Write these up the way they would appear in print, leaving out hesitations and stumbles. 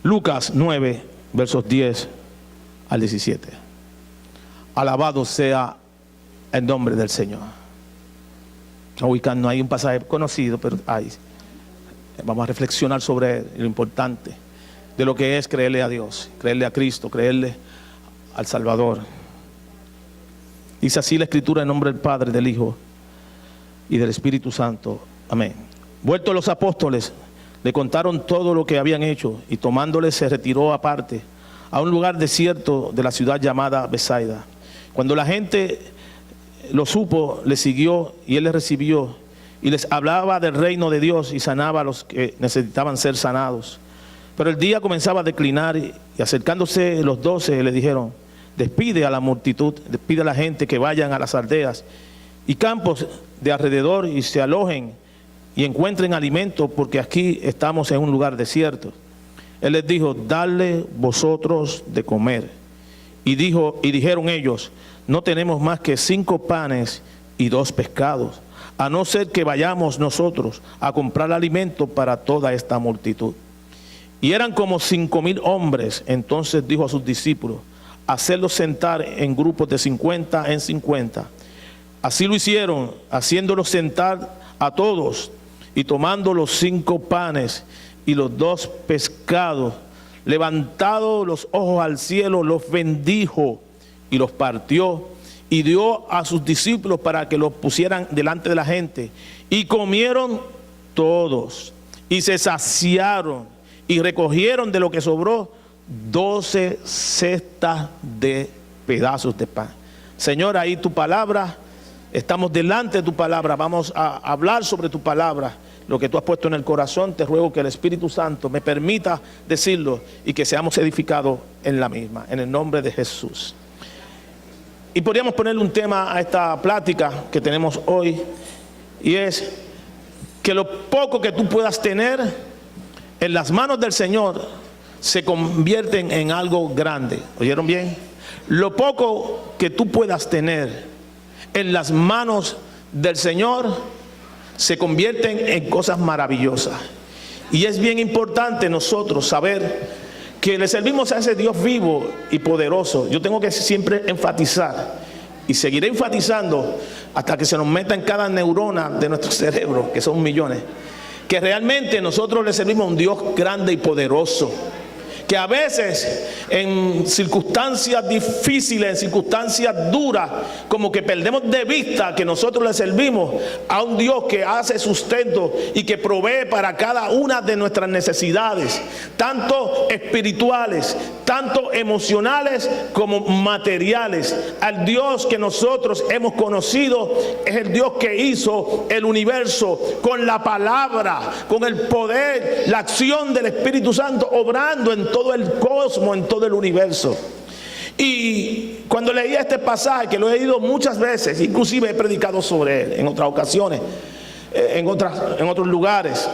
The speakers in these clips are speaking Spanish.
Lucas 9, versos 10 al 17. Alabado sea el nombre del Señor. No hay un pasaje conocido, pero vamos a reflexionar sobre lo importante de lo que es creerle a Dios, creerle a Cristo, creerle al Salvador. Dice así la Escritura en nombre del Padre, del Hijo y del Espíritu Santo. Amén. Vueltos los apóstoles, le contaron todo lo que habían hecho, y tomándoles se retiró aparte a un lugar desierto de la ciudad llamada Betsaida. Cuando la gente lo supo, le siguió, y él les recibió y les hablaba del reino de Dios y sanaba a los que necesitaban ser sanados. Pero el día comenzaba a declinar, y acercándose los 12 le dijeron: despide a la multitud, despide a la gente que vayan a las aldeas y campos de alrededor y se alojen y encuentren alimento, porque aquí estamos en un lugar desierto. Él les dijo: dadle vosotros de comer. Y dijeron ellos: no tenemos más que 5 panes y 2 pescados, a no ser que vayamos nosotros a comprar alimento para toda esta multitud. Y eran como 5,000 hombres. Entonces dijo a sus discípulos: hacerlos sentar en grupos de 50 en 50. Así lo hicieron, haciéndolos sentar a todos, y tomando los 5 panes y los 2 pescados, levantado los ojos al cielo, los bendijo y los partió, y dio a sus discípulos para que los pusieran delante de la gente. Y comieron todos, y se saciaron, y recogieron de lo que sobró 12 cestas de pedazos de pan. Señor, ahí tu palabra, estamos delante de tu palabra, vamos a hablar sobre tu palabra, lo que tú has puesto en el corazón. Te ruego que el Espíritu Santo me permita decirlo y que seamos edificados en la misma, en el nombre de Jesús. Y podríamos ponerle un tema a esta plática que tenemos hoy, y es que lo poco que tú puedas tener en las manos del Señor se convierten en algo grande. ¿Oyeron bien? Lo poco que tú puedas tener en las manos del Señor se convierten en cosas maravillosas. Y es bien importante nosotros saber que le servimos a ese Dios vivo y poderoso. Yo tengo que siempre enfatizar, y seguiré enfatizando hasta que se nos meta en cada neurona de nuestro cerebro, que son millones, que realmente nosotros le servimos a un Dios grande y poderoso, que a veces en circunstancias difíciles, en circunstancias duras, como que perdemos de vista que nosotros le servimos a un Dios que hace sustento y que provee para cada una de nuestras necesidades, tanto espirituales, tanto emocionales como materiales. Al Dios que nosotros hemos conocido es el Dios que hizo el universo con la palabra, con el poder, la acción del Espíritu Santo obrando en todo el cosmos, en todo el universo. Y cuando leía este pasaje, que lo he leído muchas veces, inclusive he predicado sobre él en otras ocasiones, en otros lugares,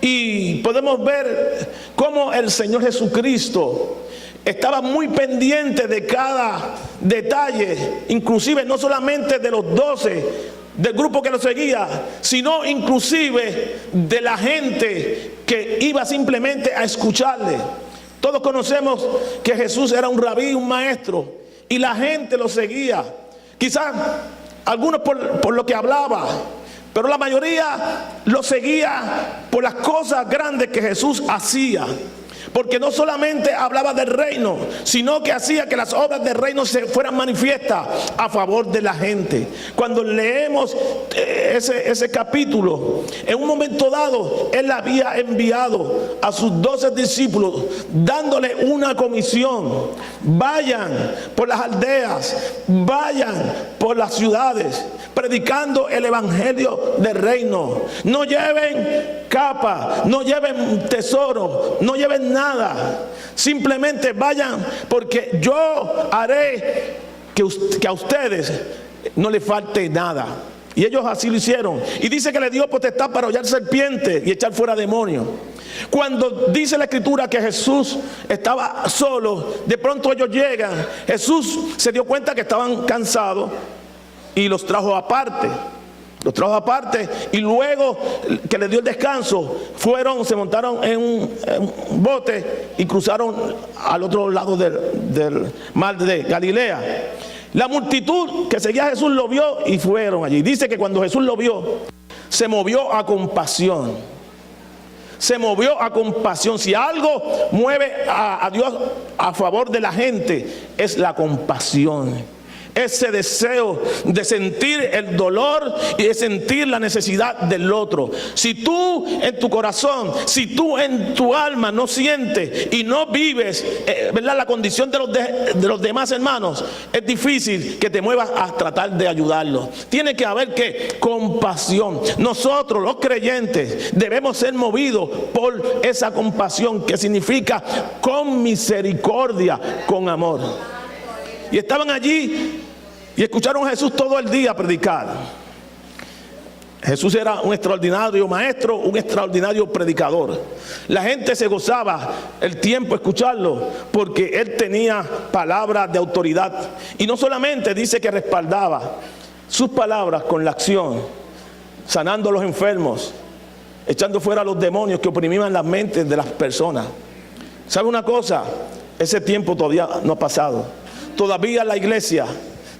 y podemos ver cómo el Señor Jesucristo estaba muy pendiente de cada detalle, inclusive no solamente de los 12 del grupo que lo seguía, sino inclusive de la gente que iba simplemente a escucharle. Todos conocemos que Jesús era un rabí, un maestro, y la gente lo seguía. Quizás algunos por lo que hablaba, pero la mayoría lo seguía por las cosas grandes que Jesús hacía. Porque no solamente hablaba del reino, sino que hacía que las obras del reino se fueran manifiestas a favor de la gente. Cuando leemos ese capítulo, en un momento dado, Él había enviado a sus 12 discípulos, dándole una comisión: vayan por las aldeas, vayan por las ciudades, predicando el evangelio del reino. No lleven capa, no lleven tesoro, no lleven nada. Simplemente vayan, porque yo haré que a ustedes no les falte nada. Y ellos así lo hicieron. Y dice que le dio potestad para hollar serpientes y echar fuera demonios. Cuando dice la Escritura que Jesús estaba solo, de pronto ellos llegan. Jesús se dio cuenta que estaban cansados y los trajo aparte. Los trajo aparte y luego que les dio el descanso, se montaron en un bote y cruzaron al otro lado del mar de Galilea. La multitud que seguía a Jesús lo vio y fueron allí. Dice que cuando Jesús lo vio, se movió a compasión. Se movió a compasión. Si algo mueve a Dios a favor de la gente, es la compasión. Ese deseo de sentir el dolor y de sentir la necesidad del otro. Si tú en tu corazón, si tú en tu alma no sientes y no vives, ¿verdad?, la condición de los demás hermanos, es difícil que te muevas a tratar de ayudarlos. Tiene que haber compasión. Nosotros los creyentes debemos ser movidos por esa compasión, que significa con misericordia, con amor. Y estaban allí y escucharon a Jesús todo el día predicar. Jesús era un extraordinario maestro, un extraordinario predicador. La gente se gozaba el tiempo escucharlo porque él tenía palabras de autoridad. Y no solamente dice que respaldaba sus palabras con la acción, sanando a los enfermos, echando fuera a los demonios que oprimían las mentes de las personas. ¿Sabe una cosa? Ese tiempo todavía no ha pasado. Todavía la iglesia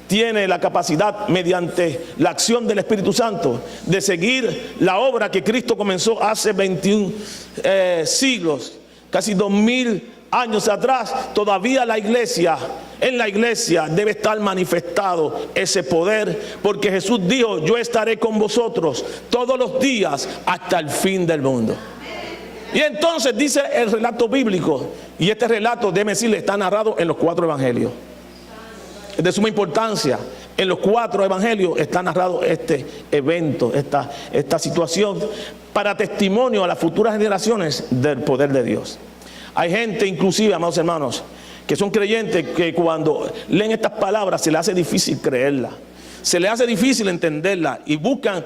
tiene la capacidad, mediante la acción del Espíritu Santo, de seguir la obra que Cristo comenzó hace 21 siglos, casi 2000 años atrás. Todavía en la iglesia debe estar manifestado ese poder, porque Jesús dijo: yo estaré con vosotros todos los días hasta el fin del mundo. Y entonces dice el relato bíblico, y este relato, déjeme decirle, está narrado en los 4 evangelios. Es de suma importancia. En los 4 evangelios está narrado este evento, esta situación, para testimonio a las futuras generaciones del poder de Dios. Hay gente, inclusive, amados hermanos, que son creyentes, que cuando leen estas palabras se les hace difícil creerlas, se les hace difícil entenderlas, y buscan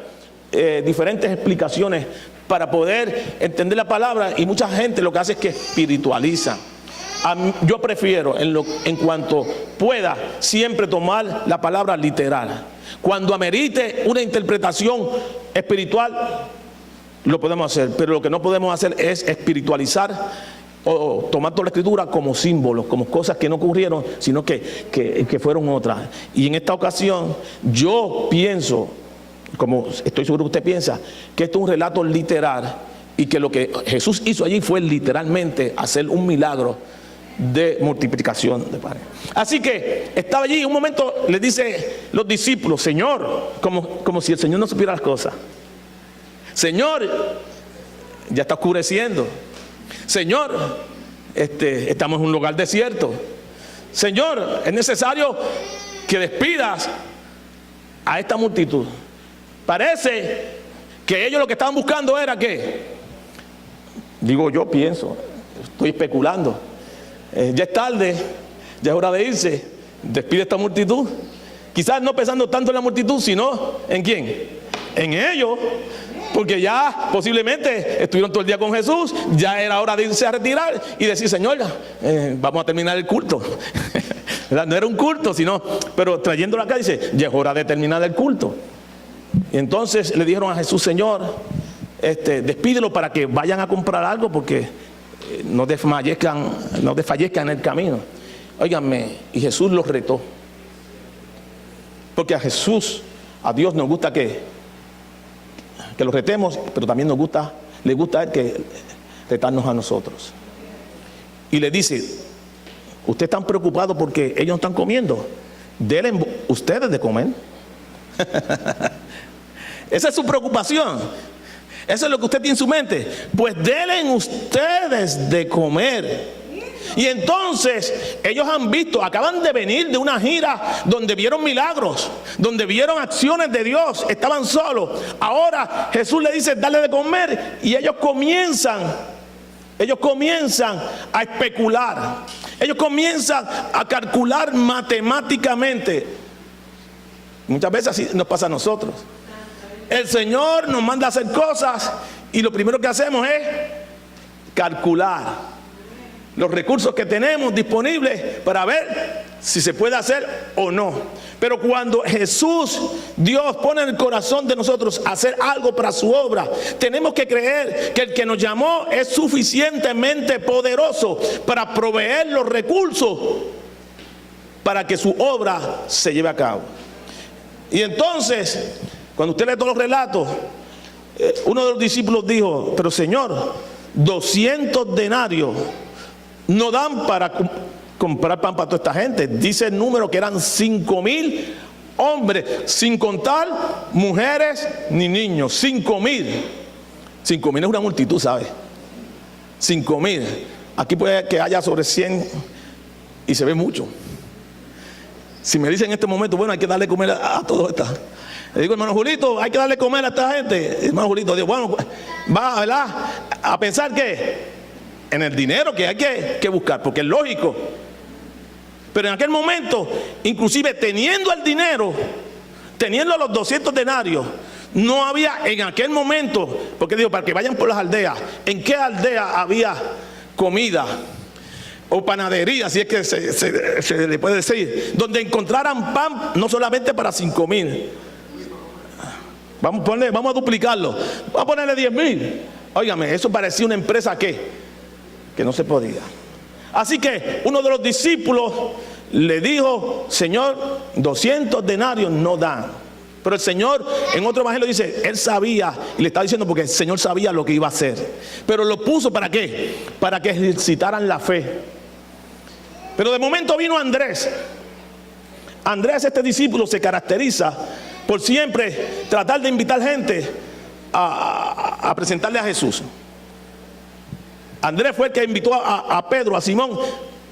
diferentes explicaciones para poder entender la palabra, y mucha gente lo que hace es que espiritualiza. Yo prefiero, en cuanto pueda, siempre tomar la palabra literal. Cuando amerite una interpretación espiritual, lo podemos hacer, pero lo que no podemos hacer es espiritualizar o tomar toda la escritura como símbolos, como cosas que no ocurrieron, sino que fueron otras. Y en esta ocasión yo pienso, como estoy seguro que usted piensa, que esto es un relato literal, y que lo que Jesús hizo allí fue literalmente hacer un milagro de multiplicación de panes. Así que estaba allí, un momento le dice los discípulos: Señor, como si el Señor no supiera las cosas. Señor, ya está oscureciendo. Señor, estamos en un lugar desierto. Señor, es necesario que despidas a esta multitud. Parece que ellos lo que estaban buscando era ¿qué? Digo yo, pienso, estoy especulando. Ya es tarde, ya es hora de irse. Despide a esta multitud. Quizás no pensando tanto en la multitud, sino ¿en quién? En ellos. Porque ya posiblemente estuvieron todo el día con Jesús, ya era hora de irse a retirar y decir: Señor, vamos a terminar el culto. No era un culto, pero trayéndolo acá dice: ya es hora de terminar el culto. Y entonces le dijeron a Jesús: Señor, despídelo para que vayan a comprar algo, porque no desfallezcan en el camino. Óiganme, y Jesús los retó. Porque a Dios nos gusta que los retemos, pero también le gusta a Él que retarnos a nosotros. Y le dice: ustedes están preocupados porque ellos no están comiendo, denle ustedes de comer. Esa es su preocupación. Eso es lo que usted tiene en su mente. Pues denle ustedes de comer. Y entonces ellos acaban de venir de una gira donde vieron milagros, donde vieron acciones de Dios, estaban solos. Ahora Jesús le dice: dale de comer, y ellos comienzan a especular, ellos comienzan a calcular matemáticamente. Muchas veces así nos pasa a nosotros. El Señor nos manda a hacer cosas y lo primero que hacemos es calcular los recursos que tenemos disponibles para ver si se puede hacer o no. Pero cuando Jesús, Dios, pone en el corazón de nosotros hacer algo para su obra, tenemos que creer que el que nos llamó es suficientemente poderoso para proveer los recursos para que su obra se lleve a cabo. Y entonces, cuando usted lee todos los relatos, uno de los discípulos dijo: pero Señor, 200 denarios no dan para comprar pan para toda esta gente. Dice el número que eran 5,000 hombres, sin contar mujeres ni niños. 5,000. 5,000 es una multitud, ¿sabes? 5,000. Aquí puede que haya sobre 100 y se ve mucho. Si me dicen en este momento, bueno, hay que darle comer a todos estas, le digo: hermano Julito, hay que darle comer a esta gente. Hermano Julito digo: bueno, va, ¿verdad?, a pensar que en el dinero que hay que buscar, porque es lógico. Pero en aquel momento, inclusive teniendo el dinero, teniendo los 200 denarios, no había en aquel momento, porque digo, para que vayan por las aldeas, ¿en qué aldea había comida o panadería, si es que se le puede decir, donde encontraran pan no solamente para 5,000? Vamos a duplicarlo, vamos a ponerle 10,000. Óigame, eso parecía una empresa que no se podía. Así que uno de los discípulos le dijo: Señor, 200 denarios no dan. Pero el Señor, en otro evangelio dice, Él sabía, y le está diciendo porque el Señor sabía lo que iba a hacer. Pero lo puso ¿para qué? Para que ejercitaran la fe. Pero de momento vino Andrés. Andrés, este discípulo, se caracteriza por siempre tratar de invitar gente a presentarle a Jesús. Andrés fue el que invitó a Pedro, a Simón.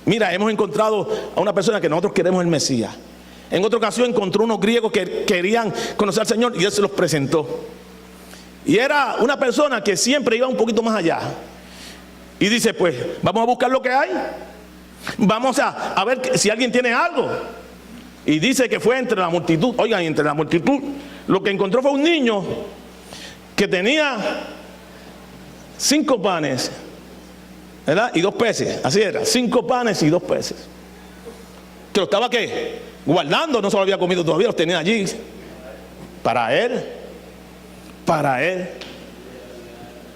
Mira, hemos encontrado a una persona que nosotros queremos el Mesías. En otra ocasión encontró unos griegos que querían conocer al Señor y Él se los presentó. Y era una persona que siempre iba un poquito más allá. Y dice: pues vamos a buscar lo que hay. Vamos a ver si alguien tiene algo. Y dice que fue entre la multitud. Oigan, entre la multitud lo que encontró fue un niño que tenía 5 panes, ¿verdad?, y 2 peces. Así era, 5 panes y 2 peces. Que lo estaba, ¿qué?, guardando. No se lo había comido todavía, los tenía allí para él. Para él.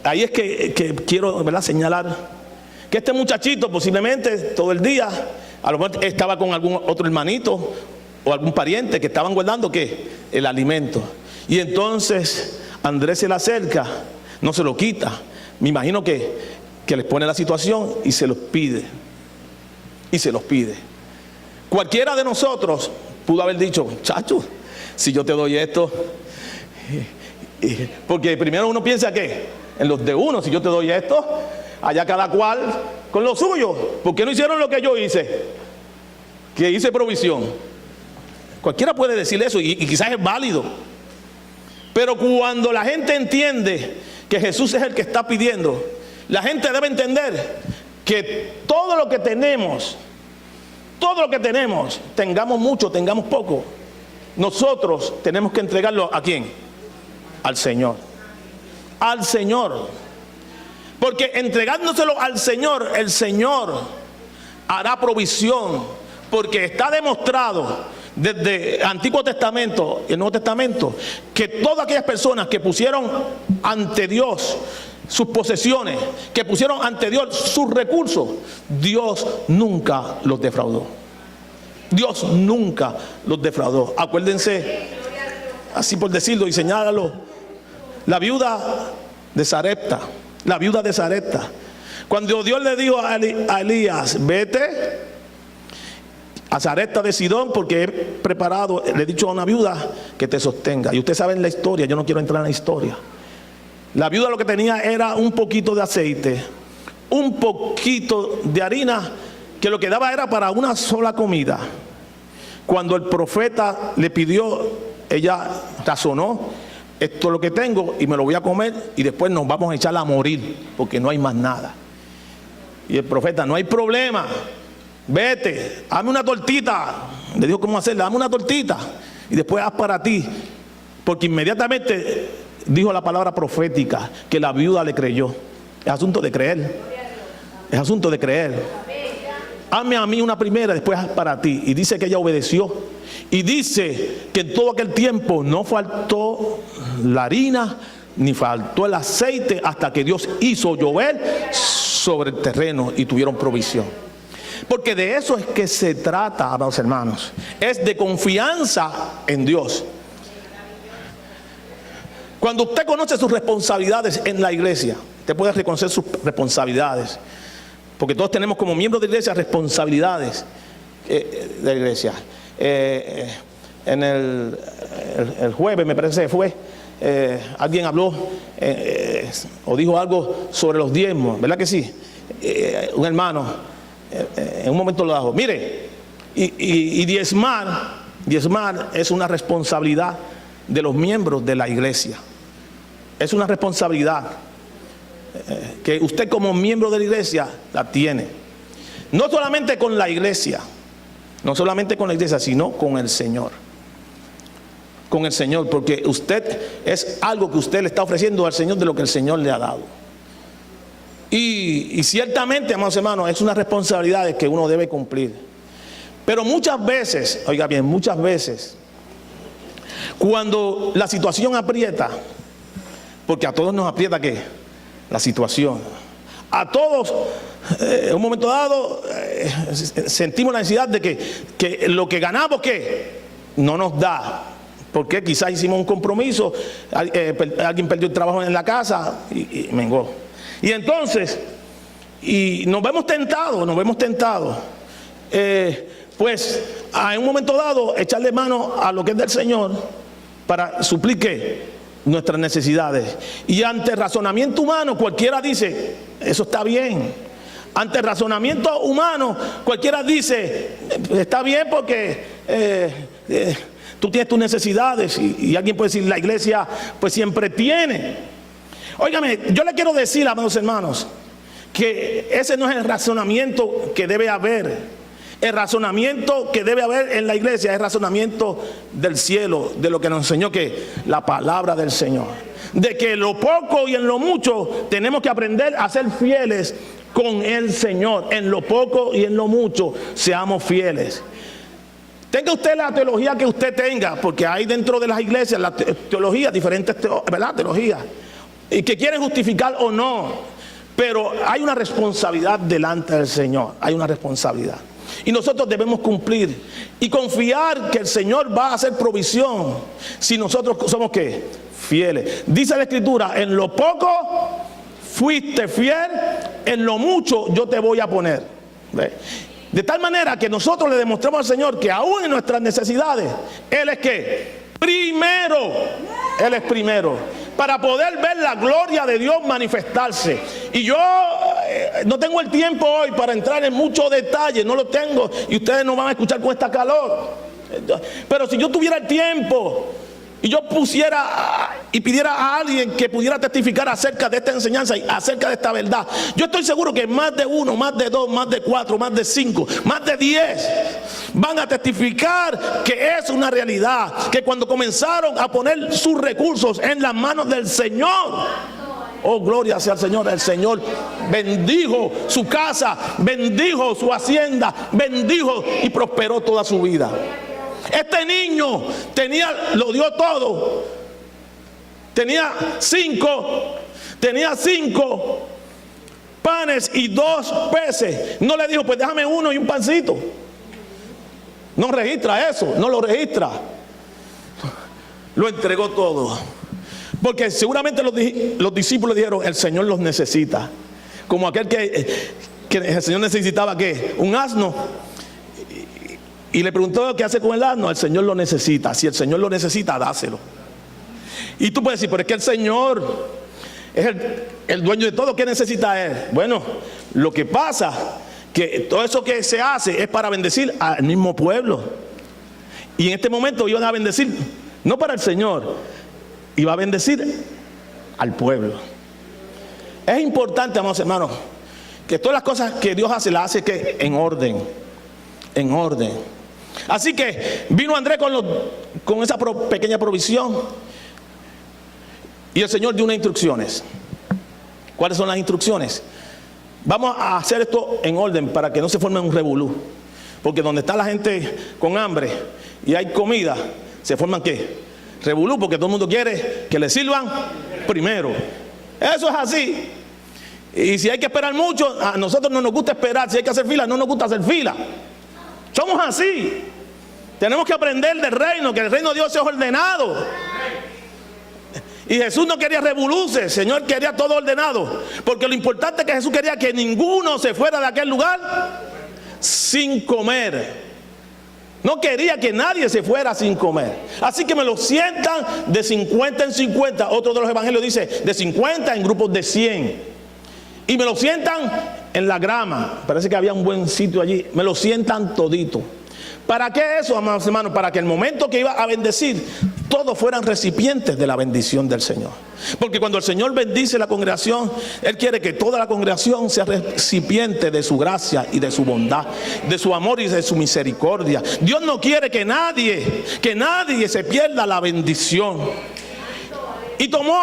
Ahí es que quiero, ¿verdad?, señalar que este muchachito posiblemente todo el día a lo mejor estaba con algún otro hermanito o algún pariente que estaban guardando, ¿qué?, el alimento. Y entonces Andrés se le acerca, no se lo quita. Me imagino que les pone la situación y se los pide. Y se los pide. Cualquiera de nosotros pudo haber dicho: chacho, si yo te doy esto. Porque primero uno piensa que en los de uno, si yo te doy esto, allá cada cual con lo suyo. ¿Por qué no hicieron lo que yo hice? Que hice provisión. Cualquiera puede decir eso y quizás es válido. Pero cuando la gente entiende que Jesús es el que está pidiendo, la gente debe entender que todo lo que tenemos, tengamos mucho, tengamos poco, nosotros tenemos que entregarlo ¿a quién? Al Señor. Al Señor. Porque entregándoselo al Señor, el Señor hará provisión. Porque está demostrado desde el Antiguo Testamento y el Nuevo Testamento que todas aquellas personas que pusieron ante Dios sus posesiones, que pusieron ante Dios sus recursos, Dios nunca los defraudó. Dios nunca los defraudó. Acuérdense, así por decirlo y señálalo, la viuda de Sarepta. La viuda de Sarepta. Cuando Dios le dijo a Elías: vete a Sarepta de Sidón, porque he preparado, le he dicho a una viuda que te sostenga. Y ustedes saben la historia, yo no quiero entrar en la historia. La viuda lo que tenía era un poquito de aceite, un poquito de harina, que lo que daba era para una sola comida. Cuando el profeta le pidió, ella razonó: esto es lo que tengo y me lo voy a comer y después nos vamos a echar a morir porque no hay más nada. Y el profeta: no hay problema, vete, hazme una tortita. Le dijo cómo hacerla: hazme una tortita y después haz para ti. Porque inmediatamente dijo la palabra profética que la viuda le creyó. Es asunto de creer. Es asunto de creer. hazme a mí una primera, después haz para ti. Y dice que ella obedeció. Y dice que en todo aquel tiempo no faltó la harina, ni faltó el aceite, hasta que Dios hizo llover sobre el terreno y tuvieron provisión. Porque de eso es que se trata, amados hermanos. Es de confianza en Dios. Cuando usted conoce sus responsabilidades en la iglesia, usted puede reconocer sus responsabilidades. Porque todos tenemos como miembros de la iglesia responsabilidades de la iglesia. En el jueves, me parece que fue, alguien habló o dijo algo sobre los diezmos, ¿verdad que sí? Un hermano en un momento lo dijo, mire, y diezmar es una responsabilidad de los miembros de la iglesia. Es una responsabilidad que usted como miembro de la iglesia la tiene. No solamente con la iglesia, sino con el Señor. Con el Señor, porque usted es algo que usted le está ofreciendo al Señor de lo que el Señor le ha dado. Y ciertamente, amados hermanos, es una responsabilidad que uno debe cumplir. Pero muchas veces, oiga bien, muchas veces, cuando la situación aprieta, porque a todos nos aprieta ¿qué? La situación. A todos, en un momento dado, sentimos la necesidad de que lo que ganamos, ¿qué? No nos da. Porque quizás hicimos un compromiso, alguien perdió el trabajo en la casa y mengó. Y entonces, y nos vemos tentados, pues en un momento dado, echarle mano a lo que es del Señor para suplir ¿qué? Nuestras necesidades. Y ante el razonamiento humano, cualquiera dice, eso está bien. Ante el razonamiento humano, cualquiera dice, está bien porque tú tienes tus necesidades. Y alguien puede decir, la iglesia pues siempre tiene. Óigame, yo le quiero decir, amados hermanos, que ese no es el razonamiento que debe haber. El razonamiento que debe haber en la iglesia es el razonamiento del cielo, de lo que nos enseñó que la palabra del Señor. De que en lo poco y en lo mucho tenemos que aprender a ser fieles con el Señor. En lo poco y en lo mucho seamos fieles. Tenga usted la teología que usted tenga, porque hay dentro de las iglesias la teología, diferentes teologías, y que quieren justificar o no, pero hay una responsabilidad delante del Señor, hay una responsabilidad. Y nosotros debemos cumplir y confiar que el Señor va a hacer provisión si nosotros somos ¿qué? Fieles. Dice la Escritura, en lo poco fuiste fiel, en lo mucho yo te voy a poner. ¿Ve? De tal manera que nosotros le demostramos al Señor que aún en nuestras necesidades, Él es ¿qué? Primero. Él es primero. Para poder ver la gloria de Dios manifestarse. Y yo no tengo el tiempo hoy para entrar en muchos detalles, no lo tengo, y ustedes no van a escuchar con esta calor. Pero si yo tuviera el tiempo y yo pusiera y pidiera a alguien que pudiera testificar acerca de esta enseñanza y acerca de esta verdad, yo estoy seguro que más de uno, más de dos, más de cuatro, más de cinco, más de 10 van a testificar que es una realidad, que cuando comenzaron a poner sus recursos en las manos del Señor, oh gloria sea al Señor, el Señor bendijo su casa, bendijo su hacienda, bendijo y prosperó toda su vida. Este niño lo dio todo. Tenía cinco panes y 2 peces. No le dijo, pues déjame uno y un pancito. No registra eso, no lo registra. Lo entregó todo. Porque seguramente los discípulos dijeron, el Señor los necesita. Como aquel que el Señor necesitaba, ¿qué? Un asno. Y le preguntó qué hace con el asno. El Señor lo necesita. Si el Señor lo necesita, dáselo. Y tú puedes decir, pero es que el Señor es el dueño de todo. ¿Qué necesita Él? Bueno, lo que pasa que todo eso que se hace es para bendecir al mismo pueblo. Y en este momento iban a bendecir, no para el Señor, iba a bendecir al pueblo. Es importante, amados hermanos, que todas las cosas que Dios hace, las hace que en orden. En orden. Así que vino Andrés con esa pequeña provisión. Y el Señor dio unas instrucciones. ¿Cuáles son las instrucciones? Vamos a hacer esto en orden para que no se forme un revolú. Porque donde está la gente con hambre y hay comida, se forman ¿qué? Revolú, porque todo el mundo quiere que le sirvan primero. Eso es así. Y si hay que esperar mucho, a nosotros no nos gusta esperar. Si hay que hacer fila, no nos gusta hacer fila. Somos así. Tenemos que aprender del reino, que el reino de Dios es ordenado. Y Jesús no quería revoluciones, el Señor quería todo ordenado. Porque lo importante es que Jesús quería que ninguno se fuera de aquel lugar sin comer. No quería que nadie se fuera sin comer. Así que me lo sientan de 50 en 50. Otro de los evangelios dice de 50 en grupos de 100. Y me lo sientan en la grama. Parece que había un buen sitio allí. Me lo sientan todito. ¿Para qué eso, amados hermanos? Para que el momento que iba a bendecir, todos fueran recipientes de la bendición del Señor. Porque cuando el Señor bendice la congregación, Él quiere que toda la congregación sea recipiente de su gracia y de su bondad, de su amor y de su misericordia. Dios no quiere que nadie se pierda la bendición. Y tomó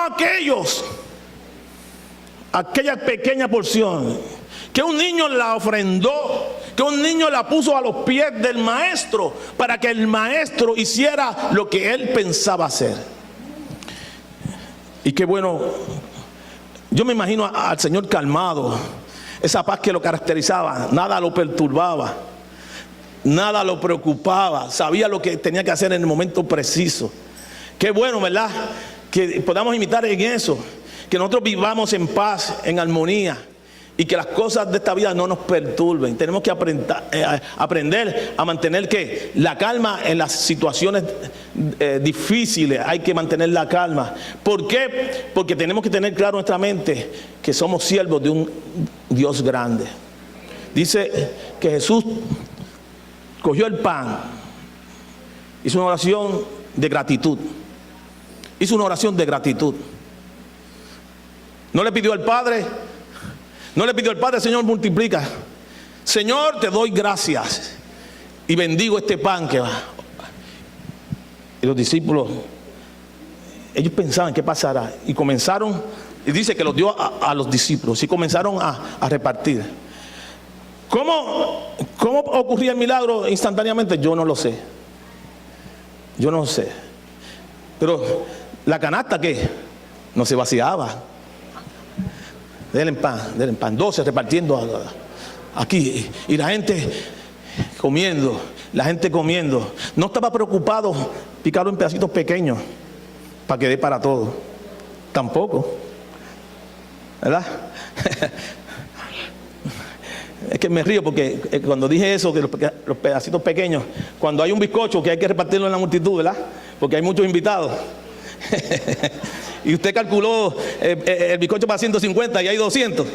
aquella pequeña porción que un niño la ofrendó, que un niño la puso a los pies del maestro, para que el maestro hiciera lo que él pensaba hacer. Y qué bueno, yo me imagino al Señor calmado, esa paz que lo caracterizaba, nada lo perturbaba, nada lo preocupaba, sabía lo que tenía que hacer en el momento preciso. Qué bueno, ¿verdad? Que podamos imitar en eso, que nosotros vivamos en paz, en armonía, y que las cosas de esta vida no nos perturben. Tenemos que aprender a mantener ¿qué? La calma en las situaciones difíciles. Hay que mantener la calma. ¿Por qué? Porque tenemos que tener claro en nuestra mente que somos siervos de un Dios grande. Dice que Jesús cogió el pan, hizo una oración de gratitud. Hizo una oración de gratitud. No le pidió al Padre, Señor, multiplica. Señor, te doy gracias y bendigo este pan que va. Y los discípulos, ellos pensaban qué pasará. Y comenzaron, y dice que los dio a los discípulos. Y comenzaron a repartir. ¿Cómo ocurría el milagro instantáneamente? Yo no lo sé. Yo no sé. Pero la canasta, ¿qué? No se vaciaba. Denle pan, 12 repartiendo aquí. Y la gente comiendo, No estaba preocupado picarlo en pedacitos pequeños para que dé para todo. Tampoco. ¿Verdad? Es que me río porque cuando dije eso, que los pedacitos pequeños, cuando hay un bizcocho que hay que repartirlo en la multitud, ¿verdad? Porque hay muchos invitados. Y usted calculó el bizcocho para 150 y hay 200.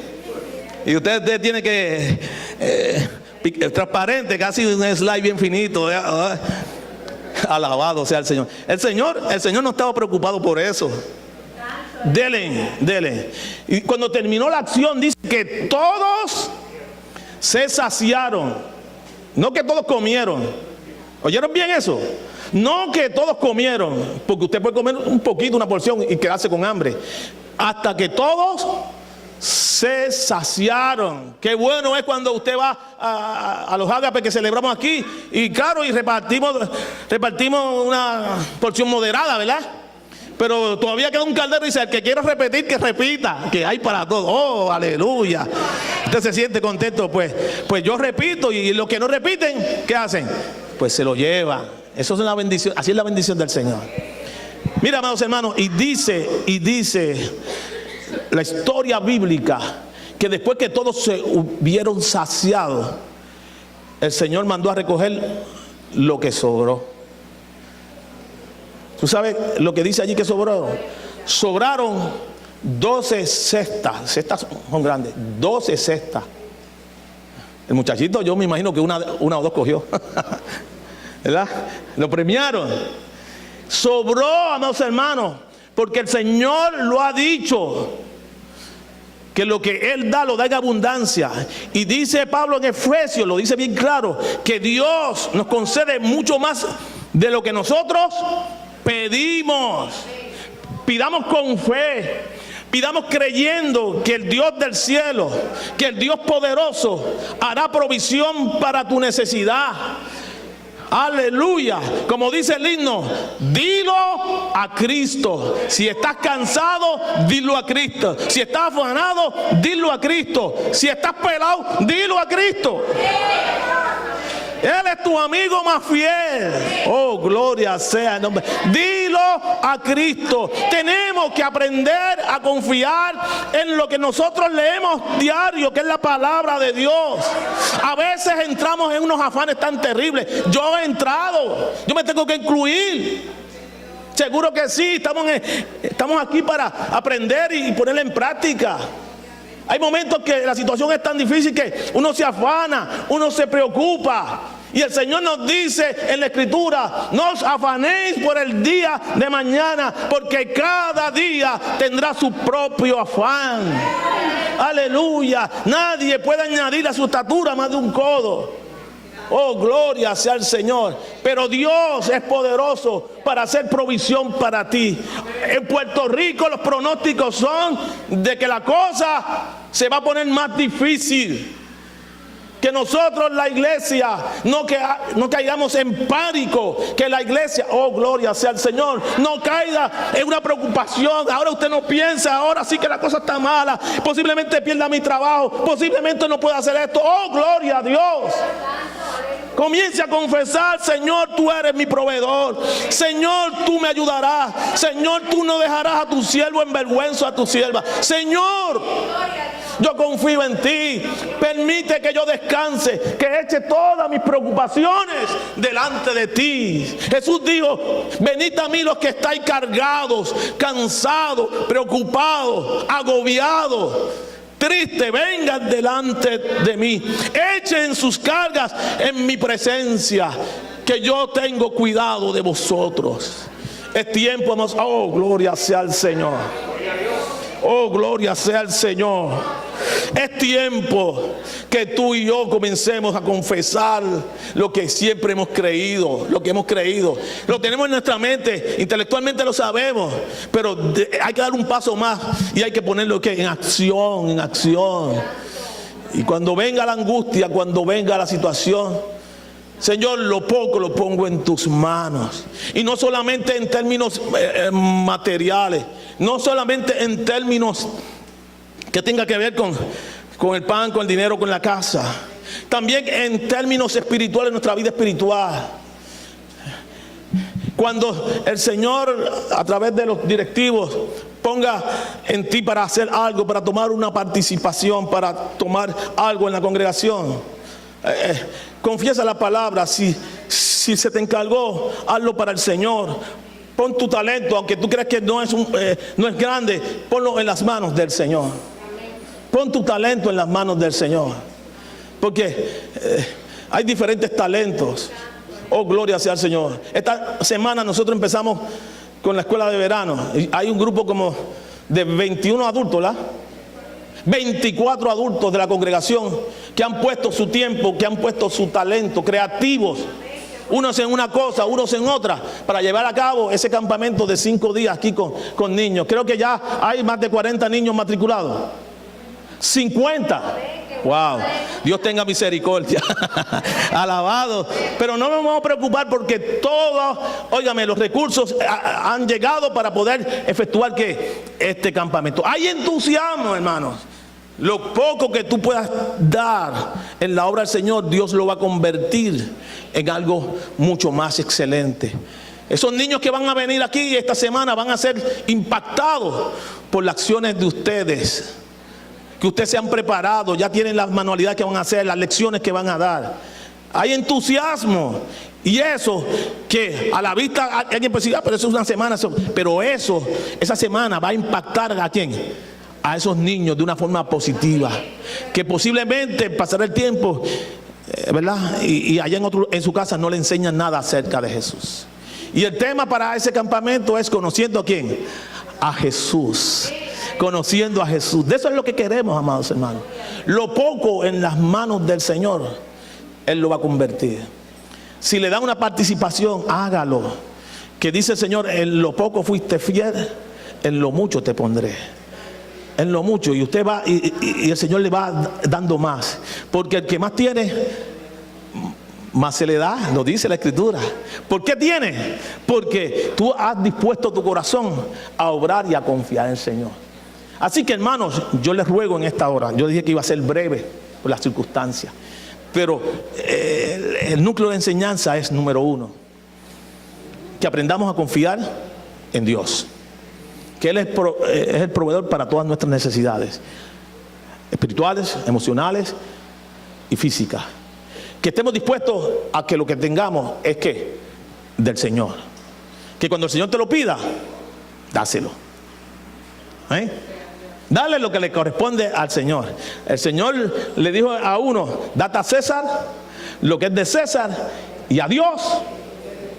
Y usted tiene que transparente, casi un slide bien finito. Alabado sea el Señor. El Señor no estaba preocupado por eso. Dele. Y cuando terminó la acción dice que todos se saciaron. No que todos comieron. ¿Oyeron bien eso? No que todos comieron, porque usted puede comer un poquito, una porción y quedarse con hambre. Hasta que todos se saciaron. Qué bueno es cuando usted va a los ágapes que celebramos aquí. Y claro, y repartimos una porción moderada, ¿verdad? Pero todavía queda un caldero y dice, el que quiera repetir, que repita, que hay para todos. Oh, aleluya. Usted se siente contento, pues yo repito, y los que no repiten, ¿qué hacen? Pues se lo llevan. Eso es una bendición, así es la bendición del Señor. Mira, amados hermanos, y dice la historia bíblica que después que todos se hubieron saciado, el Señor mandó a recoger lo que sobró. ¿Tú sabes lo que dice allí que sobró? Sobraron 12 cestas. Cestas son grandes, 12 cestas. El muchachito, yo me imagino que una o dos cogió. ¿Verdad? Lo premiaron. Sobró, amados hermanos, porque el Señor lo ha dicho, que lo que Él da, lo da en abundancia. Y dice Pablo en Efesios, lo dice bien claro, que Dios nos concede mucho más de lo que nosotros pedimos. Pidamos con fe, Pidamos creyendo que el Dios del cielo, que el Dios poderoso hará provisión para tu necesidad. Aleluya. Como dice el himno, dilo a Cristo. Si estás cansado, dilo a Cristo. Si estás afanado, dilo a Cristo. Si estás pelado, dilo a Cristo. Él es tu amigo más fiel. Oh, gloria sea el nombre. Dilo a Cristo. Tenemos que aprender a confiar en lo que nosotros leemos diario, que es la palabra de Dios. A veces entramos en unos afanes tan terribles. Yo he entrado. Yo me tengo que incluir. Seguro que sí. Estamos aquí para aprender y ponerla en práctica. Hay momentos que la situación es tan difícil que uno se afana, uno se preocupa. Y el Señor nos dice en la Escritura, no os afanéis por el día de mañana, porque cada día tendrá su propio afán. Aleluya. Nadie puede añadir a su estatura más de un codo. Oh, gloria sea al Señor. Pero Dios es poderoso para hacer provisión para ti. En Puerto Rico los pronósticos son de que la cosa se va a poner más difícil. Que nosotros, la iglesia, no caigamos en pánico. Que la iglesia, oh, gloria sea al Señor, no caiga en una preocupación. Ahora usted no piensa, ahora sí que la cosa está mala. Posiblemente pierda mi trabajo. Posiblemente no pueda hacer esto. Oh, gloria a Dios. Comience a confesar, Señor, tú eres mi proveedor. Señor, tú me ayudarás. Señor, tú no dejarás a tu siervo en vergüenza, a tu sierva. Señor, yo confío en ti. Permite que yo descanse, que eche todas mis preocupaciones delante de ti. Jesús dijo, venid a mí los que estáis cargados, cansados, preocupados, agobiados, triste, vengan delante de mí. Echen sus cargas en mi presencia, que yo tengo cuidado de vosotros. Es tiempo, oh, gloria sea al Señor. Oh, gloria sea al Señor. Es tiempo que tú y yo comencemos a confesar lo que siempre hemos creído, lo que hemos creído. Lo tenemos en nuestra mente, intelectualmente lo sabemos, pero hay que dar un paso más y hay que ponerlo en acción, en acción. Y cuando venga la angustia, cuando venga la situación, Señor, lo poco lo pongo en tus manos. Y no solamente en términos materiales, no solamente en términos que tenga que ver con el pan, con el dinero, con la casa. También en términos espirituales, nuestra vida espiritual. Cuando el Señor, a través de los directivos, ponga en ti para hacer algo, para tomar una participación, para tomar algo en la congregación, confiesa la palabra. Si se te encargó, hazlo para el Señor. Pon tu talento, aunque tú creas que no es grande, ponlo en las manos del Señor. Pon tu talento en las manos del Señor. Porque hay diferentes talentos. Oh, gloria sea al Señor. Esta semana nosotros empezamos con la escuela de verano. Hay un grupo como de 21 adultos, ¿verdad? 24 adultos de la congregación que han puesto su tiempo, que han puesto su talento, creativos. Unos en una cosa, unos en otra, para llevar a cabo ese campamento de 5 días aquí con niños. Creo que ya hay más de 40 niños matriculados. 50. Wow, Dios tenga misericordia. Alabado. Pero no nos vamos a preocupar porque todos, óigame, los recursos han llegado para poder efectuar este campamento. Hay entusiasmo, hermanos. Lo poco que tú puedas dar en la obra del Señor, Dios lo va a convertir en algo mucho más excelente. Esos niños que van a venir aquí esta semana van a ser impactados por las acciones de ustedes. Que ustedes se han preparado, ya tienen las manualidades que van a hacer, las lecciones que van a dar. Hay entusiasmo. Y eso que a la vista alguien puede decir, pero eso es una semana. Pero esa semana va a impactar ¿a quién? A esos niños de una forma positiva. Que posiblemente pasará el tiempo, ¿verdad? Y allá en su casa no le enseñan nada acerca de Jesús. Y el tema para ese campamento es conociendo ¿a quién? A Jesús. Conociendo a Jesús. De eso es lo que queremos, amados hermanos. Lo poco en las manos del Señor, Él lo va a convertir. Si le da una participación, hágalo. Que dice el Señor, en lo poco fuiste fiel, en lo mucho te pondré. en lo mucho, y usted va y el Señor le va dando más, porque el que más tiene, más se le da, lo dice la Escritura. ¿Por qué tiene? Porque tú has dispuesto tu corazón a obrar y a confiar en el Señor. Así que, hermanos, yo les ruego en esta hora, yo dije que iba a ser breve por las circunstancias, pero el núcleo de enseñanza es número 1, que aprendamos a confiar en Dios, que Él es el proveedor para todas nuestras necesidades espirituales, emocionales y físicas. Que estemos dispuestos a que lo que tengamos es que del Señor, que cuando el Señor te lo pida, dáselo. Dale lo que le corresponde al Señor. El Señor le dijo a uno: date a César lo que es de César, y a Dios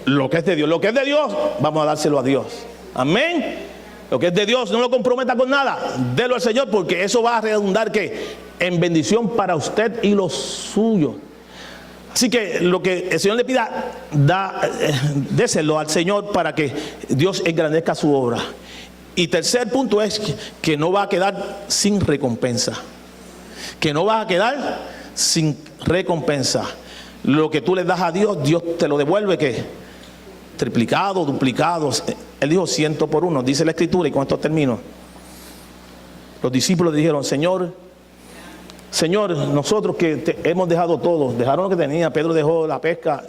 lo que es de Dios. Lo que es de Dios, vamos a dárselo a Dios. Amén. Lo que es de Dios, no lo comprometa con nada, délo al Señor, porque eso va a redundar ¿qué? En bendición para usted y los suyos. Así que lo que el Señor le pida, déselo al Señor para que Dios engrandezca su obra. Y tercer punto es que no va a quedar sin recompensa. Que no va a quedar sin recompensa. Lo que tú le das a Dios, Dios te lo devuelve, ¿qué? Triplicado, duplicado. Él dijo 100 por 1, dice la Escritura, y con esto termino. Los discípulos dijeron: Señor, nosotros que hemos dejado todo, dejaron lo que tenía. Pedro dejó la pesca,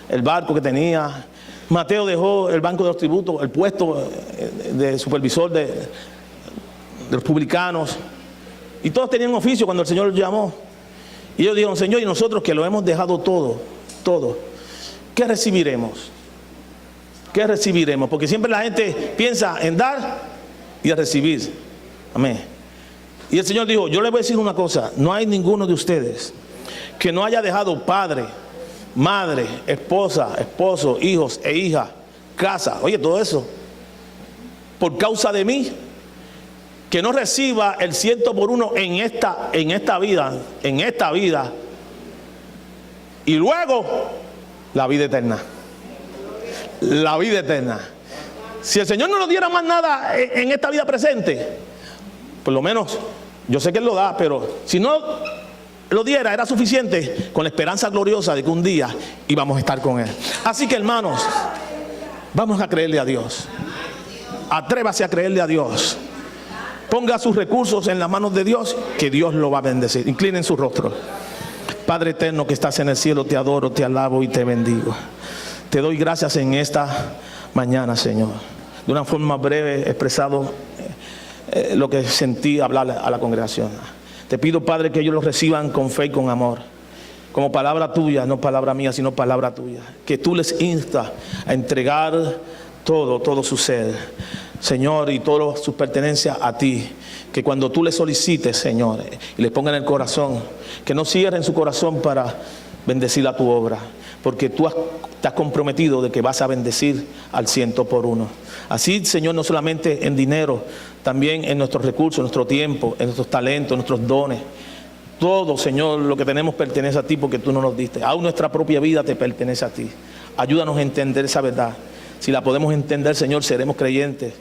el barco que tenía. Mateo dejó el banco de los tributos, el puesto de supervisor de los publicanos. Y todos tenían oficio cuando el Señor los llamó. Y ellos dijeron: Señor, y nosotros que lo hemos dejado todo, ¿qué recibiremos? ¿Qué recibiremos? Porque siempre la gente piensa en dar y en recibir. Amén. Y el Señor dijo: yo les voy a decir una cosa, no hay ninguno de ustedes que no haya dejado padre, madre, esposa, esposo, hijos e hijas, casa, oye, todo eso, por causa de mí, que no reciba el 100 por 1 en esta vida, y luego la vida eterna. La vida eterna. Si el Señor no nos diera más nada en esta vida presente, por lo menos, yo sé que Él lo da, pero si no lo diera, era suficiente con la esperanza gloriosa de que un día íbamos a estar con Él. Así que, hermanos, vamos a creerle a Dios. Atrévase a creerle a Dios. Ponga sus recursos en las manos de Dios, que Dios lo va a bendecir. Inclinen su rostro. Padre eterno que estás en el cielo, te adoro, te alabo y te bendigo. Te doy gracias en esta mañana, Señor. De una forma breve he expresado lo que sentí hablar a la congregación. Te pido, Padre, que ellos lo reciban con fe y con amor, como palabra tuya, no palabra mía, sino palabra tuya. Que tú les instas a entregar todo su ser, Señor, y todas sus pertenencias a ti. Que cuando tú les solicites, Señor, y les pongan en el corazón, que no cierren su corazón para bendecir a tu obra, porque tú te has comprometido de que vas a bendecir al 100 por 1. Así, Señor, no solamente en dinero, también en nuestros recursos, en nuestro tiempo, en nuestros talentos, en nuestros dones. Todo, Señor, lo que tenemos pertenece a ti, porque tú nos lo diste. Aún nuestra propia vida te pertenece a ti. Ayúdanos a entender esa verdad. Si la podemos entender, Señor, seremos creyentes,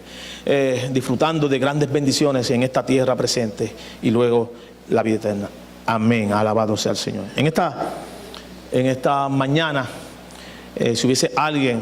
disfrutando de grandes bendiciones en esta tierra presente y luego la vida eterna. Amén. Alabado sea el Señor. En esta mañana, si hubiese alguien